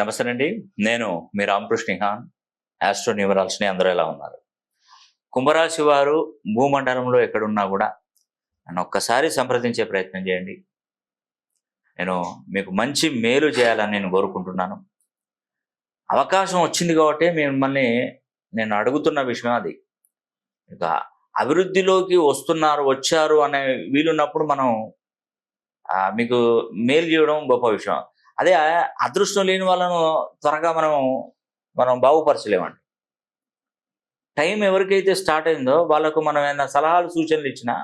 నమస్తే అండి. నేను మీ రామకృష్ణ నిహాన్. ఆస్ట్రో న్యూమరాలజీని అందరూ ఎలా ఉన్నారు? కుంభరాశి వారు భూమండలంలో ఎక్కడున్నా కూడా నన్ను ఒక్కసారి సంప్రదించే ప్రయత్నం చేయండి. నేను మీకు మంచి మేలు చేయాలని నేను కోరుకుంటున్నాను. అవకాశం వచ్చింది కాబట్టి మిమ్మల్ని నేను అడుగుతున్న విషయం అది. ఇక అభివృద్ధిలోకి వచ్చారు అనే వీలున్నప్పుడు మనం మీకు మేలు చేయడం గొప్ప విషయం. అదే అదృష్టం లేని వాళ్ళను త్వరగా మనం బాగుపరచలేమండి. టైం ఎవరికైతే స్టార్ట్ అయిందో వాళ్ళకు మనం ఏమైనా సలహాలు సూచనలు ఇచ్చినా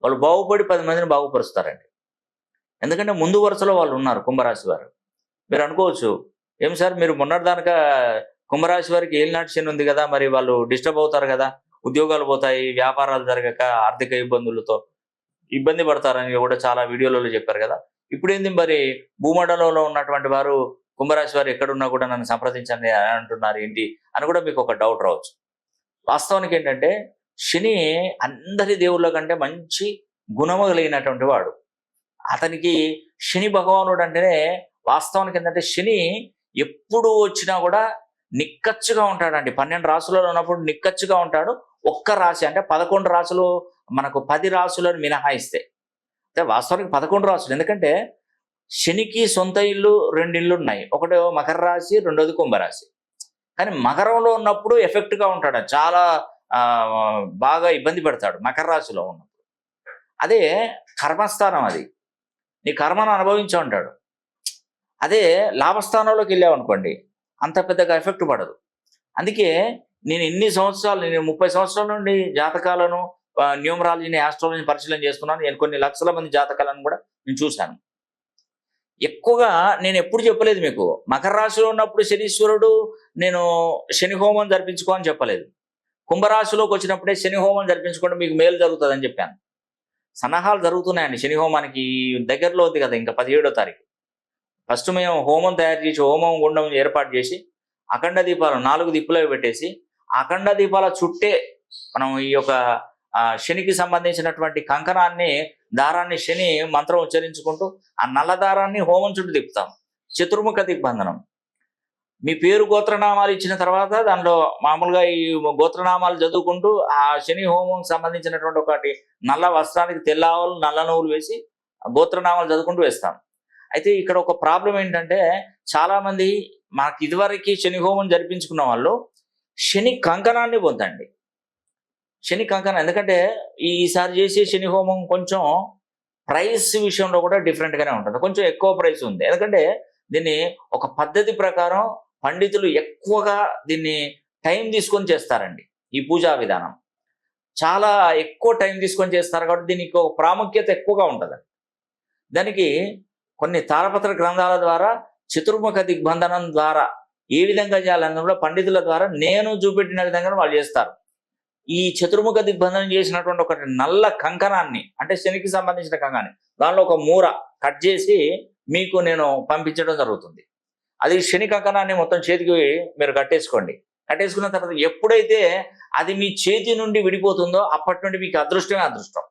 వాళ్ళు బాగుపడి 10 మందిని బాగుపరుస్తారండి. ఎందుకంటే ముందు వరుసలో వాళ్ళు ఉన్నారు కుంభరాశి వారు. మీరు అనుకోవచ్చు, ఏం సార్ మీరు మొన్నటిదాకా కుంభరాశి వారికి ఏలినాటి శని ఉంది కదా, మరి వాళ్ళు డిస్టర్బ్ అవుతారు కదా, ఉద్యోగాలు పోతాయి, వ్యాపారాలు జరగక ఆర్థిక ఇబ్బందులతో ఇబ్బంది పడతారని కూడా చాలా వీడియోలలో చెప్పారు కదా. ఇప్పుడేంది మరి భూమండలంలో ఉన్నటువంటి వారు కుంభరాశి వారు ఎక్కడున్నా కూడా నన్ను సంప్రదించండి అని అంటున్నారు ఏంటి అని కూడా మీకు ఒక డౌట్ రావచ్చు. వాస్తవానికి ఏంటంటే శని అందరి దేవుళ్ళ కంటే మంచి గుణము కలిగినటువంటి వాడు. అతనికి శని భగవానుడు అంటేనే వాస్తవానికి ఏంటంటే శని ఎప్పుడు వచ్చినా కూడా నిక్కచ్చుగా ఉంటాడండి. 12 రాసులలో ఉన్నప్పుడు నిక్కచ్చుగా ఉంటాడు. ఒక్క రాశి అంటే 11 రాసులు మనకు 10 రాసులను మినహాయిస్తే అంటే వాస్తవానికి 11 రాసులు. ఎందుకంటే శనికి సొంత ఇల్లు 2 ఇళ్ళు ఉన్నాయి. ఒకటి మకర రాశి, రెండోది కుంభరాశి. కానీ మకరంలో ఉన్నప్పుడు ఎఫెక్ట్గా ఉంటాడు, చాలా బాగా ఇబ్బంది పెడతాడు మకర రాశిలో ఉన్నప్పుడు. అదే కర్మస్థానం, అది నీ కర్మను అనుభవించు అంటాడు. అదే లాభస్థానంలోకి వెళ్ళామనుకోండి అంత పెద్దగా ఎఫెక్ట్ పడదు. అందుకే నేను ఇన్ని సంవత్సరాలు, నేను 30 సంవత్సరాల నుండి జాతకాలను, న్యూమరాలజీని, ఆస్ట్రాలజీని పరిశీలన చేస్తున్నాను. నేను కొన్ని లక్షల మంది జాతకాలను కూడా నేను చూశాను. ఎక్కువగా నేను ఎప్పుడు చెప్పలేదు మీకు మకర రాశిలో ఉన్నప్పుడు శనీశ్వరుడు నేను శని హోమం జరిపించుకో అని చెప్పలేదు. కుంభరాశిలోకి వచ్చినప్పుడే శని హోమం జరిపించుకోండి మీకు మేలు జరుగుతుందని చెప్పాను. సన్నాహాలు జరుగుతున్నాయండి శని హోమానికి. దగ్గరలో ఉంది కదా, ఇంకా 17వ తారీఖు. ఫస్ట్ మేము హోమం తయారు చేసి, హోమం గుండం ఏర్పాటు చేసి, అఖండ దీపాలు 4 దిక్కులు పెట్టేసి, అఖండ దీపాల చుట్టే మనం ఈ యొక్క శనికి సంబంధించినటువంటి కంకణాన్ని, దారాన్ని శని మంత్రం ఉచ్చరించుకుంటూ ఆ నల్ల దారాన్ని హోమం చుట్టూ తిప్పుతాం. చతుర్ముఖ దిగ్బంధనం. మీ పేరు గోత్రనామాలు ఇచ్చిన తర్వాత దానిలో మామూలుగా ఈ గోత్రనామాలు చదువుకుంటూ ఆ శని హోమం సంబంధించినటువంటి ఒకటి నల్ల వస్త్రానికి తెల్లవాళ్ళు నల్ల నువ్వులు వేసి గోత్రనామాలు చదువుకుంటూ వేస్తాం. అయితే ఇక్కడ ఒక ప్రాబ్లం ఏంటంటే చాలా మంది మాకు ఇదివరకు శని హోమం జరిపించుకున్న వాళ్ళు శని కంకణాన్ని పొందండి. శని కంకణం, ఎందుకంటే ఈసారి చేసే శని హోమం కొంచెం ప్రైస్ విషయంలో కూడా డిఫరెంట్గానే ఉంటుంది. కొంచెం ఎక్కువ ప్రైస్ ఉంది. ఎందుకంటే దీన్ని ఒక పద్ధతి ప్రకారం పండితులు ఎక్కువగా దీన్ని టైం తీసుకొని చేస్తారండి. ఈ పూజా విధానం చాలా ఎక్కువ టైం తీసుకొని చేస్తారు కాబట్టి దీనికి ఒక ప్రాముఖ్యత ఎక్కువగా ఉంటుంది. దానికి కొన్ని తాళపత్ర గ్రంథాల ద్వారా, చతుర్ముఖ దిగ్బంధనం ద్వారా ఏ విధంగా చేయాలన్నప్పుడు పండితుల ద్వారా నేను చూపెట్టిన విధంగా వాళ్ళు చేస్తారు. ఈ చతుర్ముఖ దిగ్బంధనం చేసినటువంటి ఒక నల్ల కంకణాన్ని, అంటే శనికి సంబంధించిన కంకణాన్ని, దానిలో ఒక మూర కట్ చేసి మీకు నేను పంపించడం జరుగుతుంది. అది శని కంకణాన్ని మొత్తం చేతికి మీరు కట్టేసుకోండి. కట్టేసుకున్న తర్వాత ఎప్పుడైతే అది మీ చేతి నుండి విడిపోతుందో అప్పటి నుండి మీకు అదృష్టమే అదృష్టం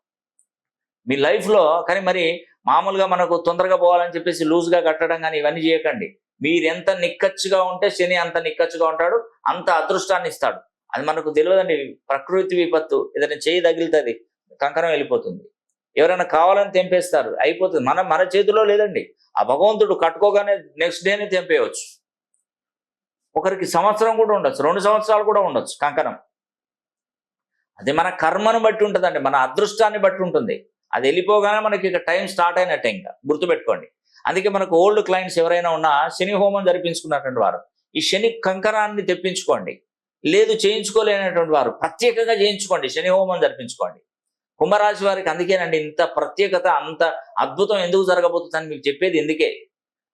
మీ లైఫ్లో. కానీ మరి మామూలుగా మనకు తొందరగా పోవాలని చెప్పేసి లూజ్గా కట్టడం కానీ ఇవన్నీ చేయకండి. మీరు ఎంత నిక్కచ్చుగా ఉంటే శని అంత నిక్కచ్చుగా ఉంటాడు, అంత అదృష్టాన్ని ఇస్తాడు. అది మనకు తెలియదండి. ప్రకృతి విపత్తు, ఏదైనా చేయి తగిలితుంది కంకణం వెళ్ళిపోతుంది. ఎవరైనా కావాలని తెంపేస్తారు, అయిపోతుంది. మన చేతిలో లేదండి. ఆ భగవంతుడు కట్టుకోగానే నెక్స్ట్ డేనే తెంపేయవచ్చు. ఒకరికి సంవత్సరం కూడా ఉండొచ్చు, 2 సంవత్సరాలు కూడా ఉండొచ్చు కంకణం. అది మన కర్మను బట్టి ఉంటుందండి, మన అదృష్టాన్ని బట్టి ఉంటుంది. అది వెళ్ళిపోగానే మనకి ఇక టైం స్టార్ట్ అయినట్టే, ఇంకా గుర్తుపెట్టుకోండి. అందుకే మనకు ఓల్డ్ క్లయింట్స్ ఎవరైనా ఉన్నా శని హోమం జరిపించుకున్నటువంటి వారు ఈ శని కంకణాన్ని తెప్పించుకోండి. లేదు చేయించుకోలేనటువంటి వారు ప్రత్యేకంగా చేయించుకోండి, శని హోమం జరిపించుకోండి. కుంభరాశి వారికి అందుకేనండి ఇంత ప్రత్యేకత, అంత అద్భుతం ఎందుకు జరగబోతుందని మీకు చెప్పేది. ఎందుకే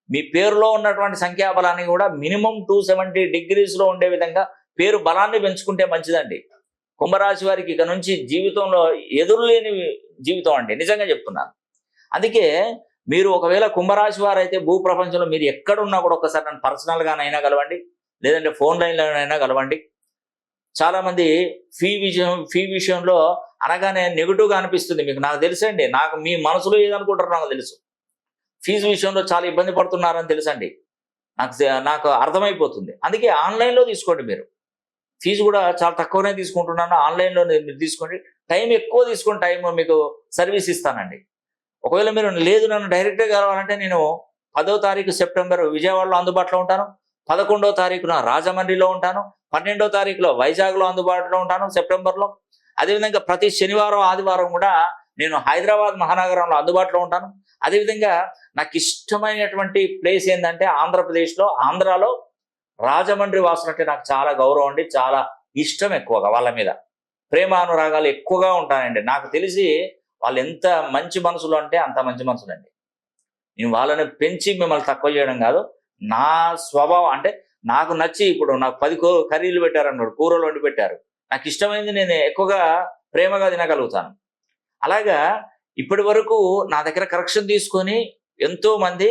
మీ పేరులో ఉన్నటువంటి సంఖ్యాబలాన్ని కూడా మినిమం 270 డిగ్రీస్లో ఉండే విధంగా పేరు బలాన్ని పెంచుకుంటే మంచిదండి. కుంభరాశి వారికి ఇక నుంచి జీవితంలో ఎదురులేని జీవితం అండి, నిజంగా చెప్తున్నాను. అందుకే మీరు ఒకవేళ కుంభరాశి వారు అయితే భూప్రపంచంలో మీరు ఎక్కడున్నా కూడా ఒకసారి నన్ను పర్సనల్గానైనా కలవండి, లేదంటే ఫోన్ లైన్లోనైనా కలవండి. చాలామంది ఫీ విషయంలో అనగానే నెగిటివ్గా అనిపిస్తుంది మీకు, నాకు తెలుసండి. నాకు మీ మనసులో ఏదనుకుంటారో నాకు తెలుసు. ఫీజు విషయంలో చాలా ఇబ్బంది పడుతున్నారని తెలుసండి. నాకు అర్థమైపోతుంది. అందుకే ఆన్లైన్లో తీసుకోండి మీరు. ఫీజు కూడా చాలా తక్కువనే తీసుకుంటున్నాను. ఆన్లైన్లో మీరు తీసుకోండి. టైం ఎక్కువ తీసుకొని టైం మీకు సర్వీస్ ఇస్తానండి. ఒకవేళ మీరు లేదు నన్ను డైరెక్ట్గా కలవాలంటే నేను 10వ తారీఖు సెప్టెంబర్ విజయవాడలో అందుబాటులో ఉంటాను. 11వ తారీఖున రాజమండ్రిలో ఉంటాను. 12వ తారీఖులో వైజాగ్లో అందుబాటులో ఉంటాను సెప్టెంబర్లో. అదేవిధంగా ప్రతి శనివారం ఆదివారం కూడా నేను హైదరాబాద్ మహానగరంలో అందుబాటులో ఉంటాను. అదేవిధంగా నాకు ఇష్టమైనటువంటి ప్లేస్ ఏంటంటే ఆంధ్రప్రదేశ్లో ఆంధ్రాలో రాజమండ్రి వాసులు అంటే నాకు చాలా గౌరవం అండి. చాలా ఇష్టం ఎక్కువగా వాళ్ళ మీద ప్రేమానురాగాలు ఎక్కువగా ఉంటాయండి. నాకు తెలిసి వాళ్ళు ఎంత మంచి మనసులు అంటే అంత మంచి మనసులండి. నేను వాళ్ళని పెంచి మిమ్మల్ని తక్కువ చేయడం కాదు. నా స్వభావం అంటే నాకు నచ్చి ఇప్పుడు నాకు 10 కర్రీలు పెట్టారన్నాడు, కూరలు వండి పెట్టారు. నాకు ఇష్టమైంది నేను ఎక్కువగా ప్రేమగా తినగలుగుతాను. అలాగా ఇప్పటి వరకు నా దగ్గర కరెక్షన్ తీసుకొని ఎంతో మంది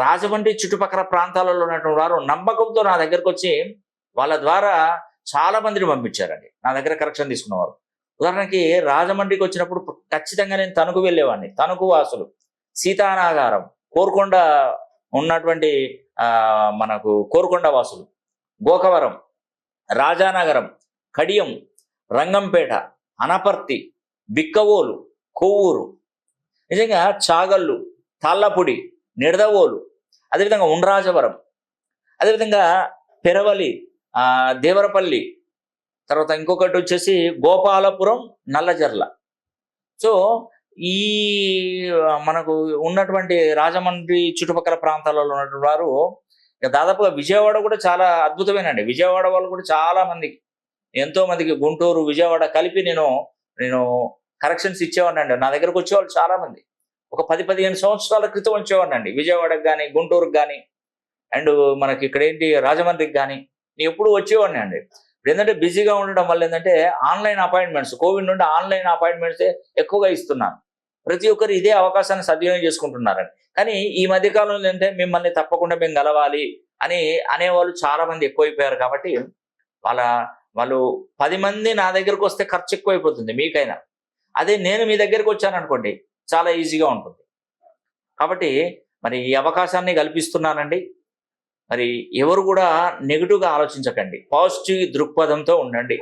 రాజమండ్రి చుట్టుపక్కల ప్రాంతాలలో ఉన్నటువంటి వారు నమ్మకంతో నా దగ్గరకు వచ్చి వాళ్ళ ద్వారా చాలా మందిని పంపించారండి నా దగ్గర కరెక్షన్ తీసుకున్నవారు. ఉదాహరణకి రాజమండ్రికి వచ్చినప్పుడు ఖచ్చితంగా నేను తణుకు వెళ్ళేవాడిని. తణుకు వాసులు, సీతానాగారం, కోరుకొండ ఉన్నటువంటి మనకు కోరుకొండ వాసులు, గోకవరం, రాజానగరం, కడియం, రంగంపేట, అనపర్తి, బిక్కవోలు, కొవ్వూరు, నిజంగా చాగళ్ళు, తాళ్ళపూడి, నిడదవోలు, అదేవిధంగా ఉండ్రాజవరం, అదేవిధంగా పెరవలి, దేవరపల్లి, తర్వాత ఇంకొకటి వచ్చేసి గోపాలపురం, నల్లజర్ల. సో ఈ మనకు ఉన్నటువంటి రాజమండ్రి చుట్టుపక్కల ప్రాంతాలలో ఉన్నటువంటి వారు దాదాపుగా విజయవాడ కూడా చాలా అద్భుతమేనండి. విజయవాడ వాళ్ళు కూడా చాలా మందికి, ఎంతో మందికి గుంటూరు, విజయవాడ కలిపి నేను కరెక్షన్స్ ఇచ్చేవాడిని అండి. నా దగ్గరకు వచ్చేవాళ్ళు చాలా మంది. ఒక 10-15 సంవత్సరాల క్రితం వచ్చేవాడిని అండి. విజయవాడకు కానీ, గుంటూరుకు కానీ, అండ్ మనకి ఇక్కడ ఏంటి రాజమండ్రికి కానీ నేను ఎప్పుడు వచ్చేవాడిని అండి. ఇప్పుడు ఏంటంటే బిజీగా ఉండడం వల్ల ఏంటంటే ఆన్లైన్ అపాయింట్మెంట్స్, కోవిడ్ నుండి ఆన్లైన్ అపాయింట్మెంట్సే ఎక్కువగా ఇస్తున్నాను. ప్రతి ఒక్కరు ఇదే అవకాశాన్ని సద్వినియోగం చేసుకుంటున్నారండి. కానీ ఈ మధ్యకాలంలో ఏంటంటే మిమ్మల్ని తప్పకుండా మేము కలవాలి అని అనేవాళ్ళు చాలా మంది ఎక్కువైపోయారు. కాబట్టి వాళ్ళు 10 మంది నా దగ్గరకు వస్తే ఖర్చు ఎక్కువైపోతుంది మీకైనా. అదే నేను మీ దగ్గరకు వచ్చాను అనుకోండి చాలా ఈజీగా ఉంటుంది. కాబట్టి మరి ఈ అవకాశాన్ని కల్పిస్తున్నానండి. మరి ఎవరు కూడా నెగిటివ్గా ఆలోచించకండి, పాజిటివ్ దృక్పథంతో ఉండండి,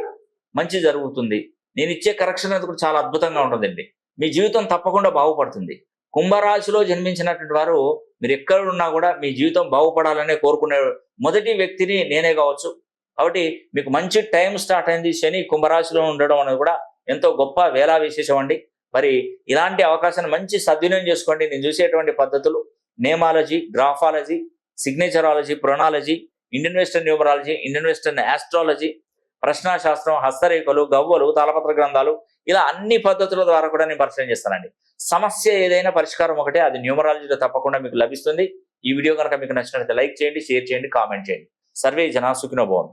మంచి జరుగుతుంది. నేను ఇచ్చే కరెక్షన్ అనేది కూడా చాలా అద్భుతంగా ఉంటుందండి. మీ జీవితం తప్పకుండా బాగుపడుతుంది. కుంభరాశిలో జన్మించినటువంటి వారు మీరు ఎక్కడ ఉన్నా కూడా మీ జీవితం బాగుపడాలనే కోరుకునే మొదటి వ్యక్తిని నేనే కావచ్చు. కాబట్టి మీకు మంచి టైం స్టార్ట్ అయింది. శని కుంభరాశిలో ఉండడం అనేది కూడా ఎంతో గొప్ప వేళా విశేషం అండి. మరి ఇలాంటి అవకాశాన్ని మంచి సద్వినియోగం చేసుకోండి. నేను చూసేటువంటి పద్ధతులు నేమాలజీ, గ్రాఫాలజీ, సిగ్నేచరాలజీ, ప్రొనాలజీ, Indian western numerology, Indian western astrology, ప్రశ్నాశాస్త్రం, హస్తరేఖలు, గవ్వలు, తాళపత్ర గ్రంథాలు, ఇలా అన్ని పద్ధతుల ద్వారా కూడా నేను పరిచయం చేస్తానండి. సమస్య ఏదైనా పరిష్కారం ఒకటే, అది న్యూమరాలజీలో తప్పకుండా మీకు లభిస్తుంది. ఈ వీడియో కనుక మీకు నచ్చినట్లయితే లైక్ చేయండి, షేర్ చేయండి, కామెంట్ చేయండి. సర్వే జనా సుఖినో భవంతు.